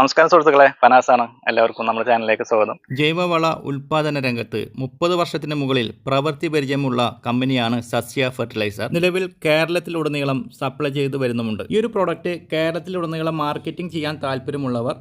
നമസ്കാരം സുഹൃത്തുക്കളെ, പനാസാണ്. എല്ലാവർക്കും നമ്മുടെ ചാനലിലേക്ക് സ്വാഗതം. ജൈവവള ഉൽപാദന രംഗത്ത് 30 വർഷത്തിന് മുകളിൽ പ്രവൃത്തി പരിചയമുള്ള കമ്പനിയാണ് സസ്യ ഫെർട്ടിലൈസർ. നിലവിൽ കേരളത്തിലുടനീളം സപ്ലൈ ചെയ്തു വരുന്നുമുണ്ട്. ഈ ഒരു പ്രോഡക്റ്റ് കേരളത്തിലുടനീളം മാർക്കറ്റിംഗ് ചെയ്യാൻ താല്പര്യമുള്ളവർ,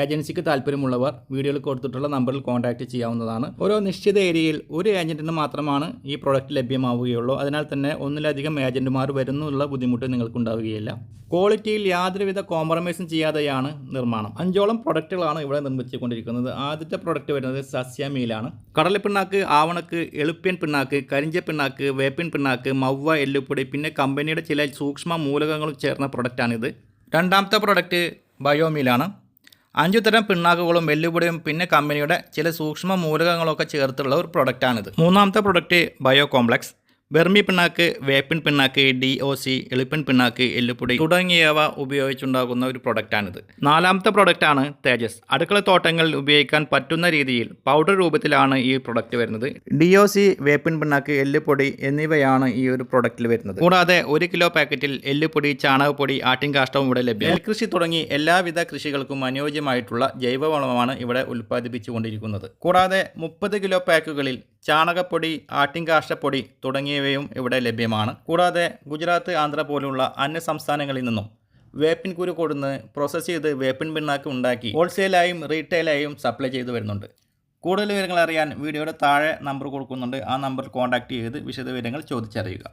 ഏജൻസിക്ക് താല്പര്യമുള്ളവർ വീഡിയോയിൽ കൊടുത്തിട്ടുള്ള നമ്പറിൽ കോൺടാക്റ്റ് ചെയ്യാവുന്നതാണ്. ഓരോ നിശ്ചിത ഏരിയയിൽ ഒരു ഏജന്റിന് മാത്രമാണ് ഈ പ്രോഡക്റ്റ് ലഭ്യമാവുകയുള്ളൂ. അതിനാൽ തന്നെ ഒന്നിലധികം ഏജന്റുമാർ വരുന്നുള്ള ബുദ്ധിമുട്ട് നിങ്ങൾക്കുണ്ടാവുകയില്ല. ക്വാളിറ്റിയിൽ യാതൊരുവിധ കോംപ്രമൈസും ചെയ്യാതെയാണ് നിർമ്മാണം. 5ഓളം പ്രൊഡക്റ്റുകളാണ് ഇവിടെ നിർമ്മിച്ചുകൊണ്ടിരിക്കുന്നത്. ആദ്യത്തെ പ്രൊഡക്റ്റ് വരുന്നത് സസ്യമീലാണ്. കടലപ്പിണ്ണാക്ക്, ആവണക്ക്, എളുപ്പ്യൻ പിണ്ണാക്ക്, കരിഞ്ച പിണ്ണാക്ക്, വേപ്പിൻ പിണ്ണാക്ക്, മവ്വ, എല്ലുപ്പൊടി, പിന്നെ കമ്പനിയുടെ ചില സൂക്ഷ്മ മൂലകങ്ങളും ചേർന്ന പ്രൊഡക്റ്റാണിത്. രണ്ടാമത്തെ പ്രൊഡക്റ്റ് ബയോമീലാണ്. 5 തരം പിണ്ണാക്കുകളും എല്ലുപൊടിയും പിന്നെ കമ്പനിയുടെ ചില സൂക്ഷ്മ മൂലകങ്ങളൊക്കെ ചേർത്തുള്ള ഒരു പ്രൊഡക്റ്റാണിത്. മൂന്നാമത്തെ പ്രൊഡക്റ്റ് ബയോ കോംപ്ലക്സ്. വെർമി പിണ്ണാക്ക്, വേപ്പിൻ പിണ്ണാക്ക്, DOC, എളുപ്പൻ പിണ്ണാക്ക്, എല്ലുപൊടി തുടങ്ങിയവ ഉപയോഗിച്ചുണ്ടാകുന്ന ഒരു പ്രൊഡക്റ്റാണിത്. നാലാമത്തെ പ്രൊഡക്റ്റാണ് തേജസ്. അടുക്കളത്തോട്ടങ്ങളിൽ ഉപയോഗിക്കാൻ പറ്റുന്ന രീതിയിൽ പൗഡർ രൂപത്തിലാണ് ഈ പ്രൊഡക്റ്റ് വരുന്നത്. DOC, വേപ്പിൻ പിണ്ണാക്ക്, എല്ലുപൊടി എന്നിവയാണ് ഈ ഒരു പ്രൊഡക്റ്റിൽ വരുന്നത്. കൂടാതെ 1 കിലോ പാക്കറ്റിൽ എല്ലുപൊടി, ചാണകപ്പൊടി, ആട്ടിൻകാഷ്ടവും ഇവിടെ ലഭ്യം. നെൽകൃഷി തുടങ്ങി എല്ലാവിധ കൃഷികൾക്കും അനുയോജ്യമായിട്ടുള്ള ജൈവവളമാണ് ഇവിടെ ഉൽപ്പാദിപ്പിച്ചുകൊണ്ടിരിക്കുന്നത്. കൂടാതെ 30 കിലോ പാക്കുകളിൽ ചാണകപ്പൊടി, ആട്ടിൻകാഷ്ടപ്പൊടി തുടങ്ങിയവയും ഇവിടെ ലഭ്യമാണ്. കൂടാതെ ഗുജറാത്ത്, ആന്ധ്ര പോലുള്ള അന്യ സംസ്ഥാനങ്ങളിൽ നിന്നും വേപ്പിൻ കുരു കൊടുന്ന് പ്രോസസ്സ് ചെയ്ത് വേപ്പിൻ പിണ്ണാക്ക് ഉണ്ടാക്കി ഹോൾസെയിലായും റീറ്റെയിലായും സപ്ലൈ ചെയ്തു വരുന്നുണ്ട്. കൂടുതൽ വിവരങ്ങൾ അറിയാൻ വീഡിയോയുടെ താഴെ നമ്പർ കൊടുക്കുന്നുണ്ട്. ആ നമ്പറിൽ കോൺടാക്റ്റ് ചെയ്ത് വിശദവിവരങ്ങൾ ചോദിച്ചറിയുക.